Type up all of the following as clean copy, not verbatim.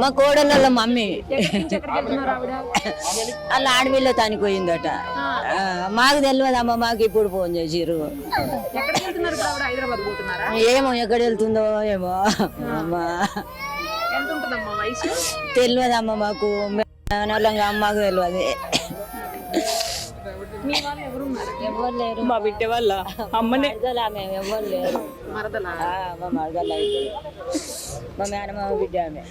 మా కోడళ్ళ మమ్మీ వాళ్ళ ఆడపిల్ల తనిపోయిందట. మాకు తెలియదమ్మా, మాకు ఇప్పుడు ఫోన్ చేసిర్రు. ఏమో ఎక్కడ వెళ్తుందో ఏమో అమ్మా, తెలియదమ్మా మాకు. నల్లంగా మాకు తెలియదు. ఎవరు లేరు. మా బిడ్డ వాళ్ళ అమ్మనే మేము ఎవరు లేరు. మా మరదల మా మేనమామ బిడ్డ ఆమె.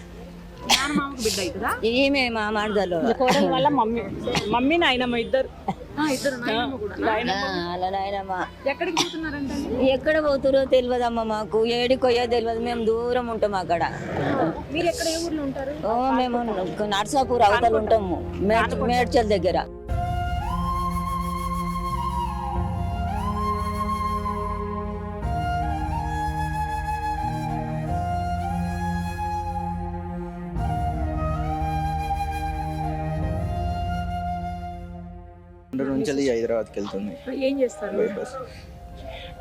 ఈమె మా మరదలు వాళ్ళ మమ్మీ నాయనమ్మ ఇద్దరు. అలా నాయనమ్మ. ఎక్కడ పోతురో తెలియదమ్మా మాకు. ఏడికొయ్యో తెలియదు. మేము దూరం ఉంటాం అక్కడ. మేము నర్సాపూర్ అవతల ఉంటాము, మేడ్చల్ దగ్గర. నుంచి హైదరాబాద్కి వెళ్తుంది. ఏం చేస్తారు?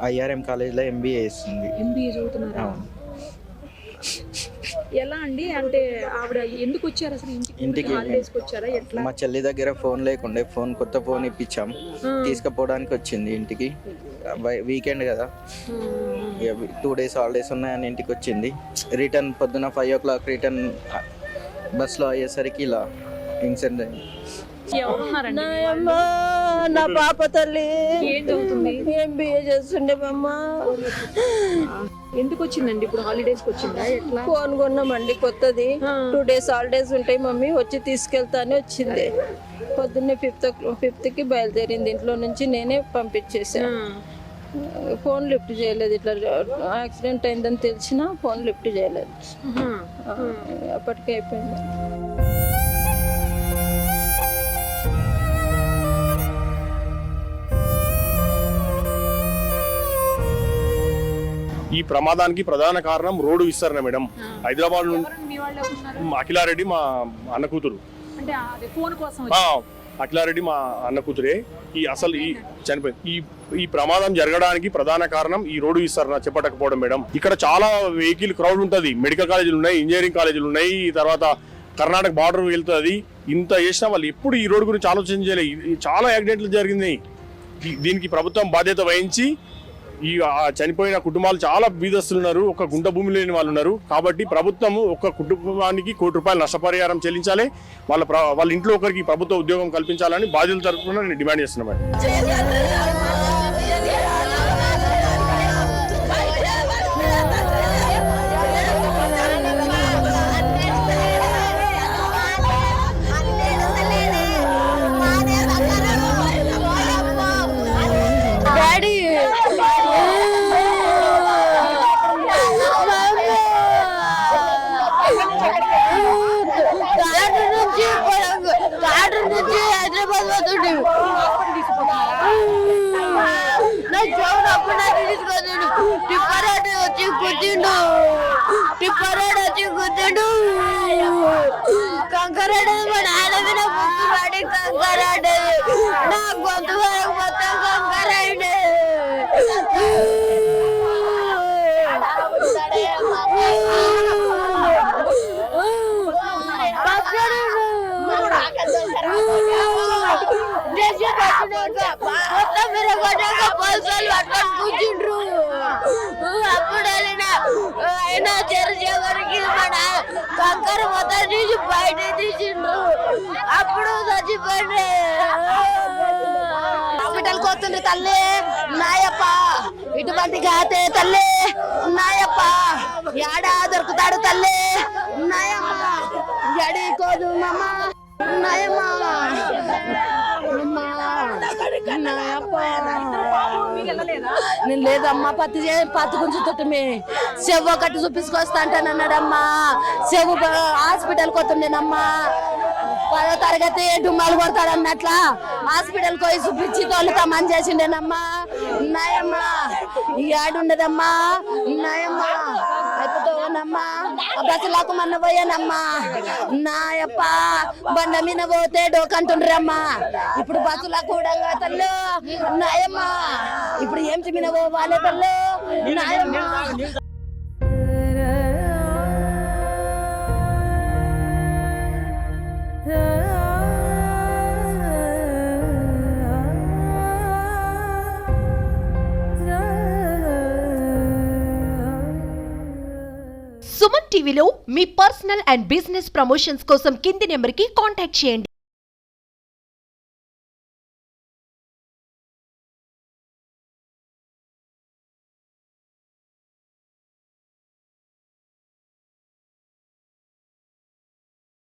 IRM కాలేజ్లో MBA చేస్తుంది. MBA చదువుతున్నారా? ఎలా అండి? అంటే ఆవిడ ఎందుకు వచ్చారు అసలు ఇంటికి? వచ్చారా? ఎట్లా? మా చెల్లి దగ్గర ఫోన్ లేకుండే, కొత్త ఫోన్ ఇప్పించాం, తీసుకుపోవడానికి వచ్చింది ఇంటికి. వీకెండ్ కదా, 2 days హాలిడేస్ ఉన్నాయని ఇంటికి వచ్చింది. రిటర్న్ పొద్దున 5 o'clock రిటర్న్ బస్లో అయ్యేసరికి ఇలా ఇన్సిడెంట్ అయింది. నా పాప తల్లి ఏం చదువుతుంది? MBA చేస్తుండే అమ్మ. ఎందుకు వచ్చిందండి ఇప్పుడు? హాలిడేస్ కి వచ్చిందా? ఎట్లా? ఫోన్ కొన్నామండి కొత్తది. 2 days హాలిడేస్ ఉంటాయి మమ్మీ, వచ్చి తీసుకెళ్తానే వచ్చింది. పొద్దున్నే 5th కి బయలుదేరింది ఇంట్లో నుంచి. నేనే పంపించేసాను. ఫోన్ లిఫ్ట్ చేయలేదు. ఇట్లా యాక్సిడెంట్ అయిందని తెలిసినా ఫోన్ లిఫ్ట్ చేయలేదు. అప్పటికే అయిపోయింది. ఈ ప్రమాదానికి ప్రధాన కారణం రోడ్డు విస్తరణ మేడం. హైదరాబాద్ అఖిలారెడ్డి మా అన్న కూతురు. అఖిలారెడ్డి మా అన్న కూతురే. ఈ చనిపోయింది. ఈ ప్రమాదం జరగడానికి ప్రధాన కారణం ఈ రోడ్డు విస్తరణ చేపట్టకపోవడం మేడం. ఇక్కడ చాలా వెహికల్ క్రౌడ్ ఉంటుంది. మెడికల్ కాలేజీలు ఉన్నాయి, ఇంజనీరింగ్ కాలేజీలు ఉన్నాయి, తర్వాత కర్ణాటక బార్డర్ వెళ్తుంది. ఇంత చేసినా వాళ్ళు ఎప్పుడు ఈ రోడ్డు గురించి ఆలోచన చేయలేదు. చాలా యాక్సిడెంట్లు జరిగింది. దీనికి ప్రభుత్వం బాధ్యత వహించి, ఈ చనిపోయిన కుటుంబాలు చాలా బీదస్తులు ఉన్నారు, ఒక గుంట భూమి లేని వాళ్ళు ఉన్నారు. కాబట్టి ప్రభుత్వం ఒక కుటుంబానికి ₹1 కోటి నష్టపరిహారం చెల్లించాలి. వాళ్ళ ఇంట్లో ఒకరికి ప్రభుత్వ ఉద్యోగం కల్పించాలని బాధ్యతల తరఫున నేను డిమాండ్ చేస్తున్నాను. హైదరాబాద్ పోతుండే టిప్పరాడు వచ్చి కూర్చుండు. కంకరాడు మా నాన్న మీద బుక్కు పడి కంకరాడు. నా గొంతు వరకు మొత్తం కంకరాడు. కూర్చుండ్రు. అప్పుడు అయినా తెరిచేవరికి మన కంకర మొత్తం తీసి బయట తీసిండ్రు. అప్పుడు చచ్చిపోయింది. హాస్పిటల్కి వస్తుంది తల్లి నాయప్ప. ఇటువంటి గాతే తల్లి నాయప్ప. యాడా దొరుకుతాడు తల్లి నాయమ్మ. జడికోదు మమ్మ నాయమ్మ. నేను లేదమ్మా, పత్తి గుంజుతుంటే చెవు ఒకటి చూపించుకొస్తా అంటానన్నాడమ్మా. చెవు హాస్పిటల్కి వస్తుండేనమ్మా. 10వ తరగతి డుమ్మాలు కొడతాడు అన్నట్లా హాస్పిటల్కి పోయి చూపించి తోలుతామని చేసిండేనమ్మా. నాయమ్మా ఈ ఆడుండదమ్మా. నాయమ్మా అయిపోతావనమ్మా. బస్సులకు మొన్న పోయానమ్మా. నాయప్ప బండ మీద పోతే డోకంటుండ్రమ్మా. ఇప్పుడు బస్సులకు కూడా తల్లు నాయమ్మా. ఇప్పుడు ఏం మీద పోవాలి తల్లు నాయమ్మా. టీవీలో మీ పర్సనల్ అండ్ బిజినెస్ ప్రమోషన్స్ కోసం కింది నెంబర్కి కాంటాక్ట్ చేయండి.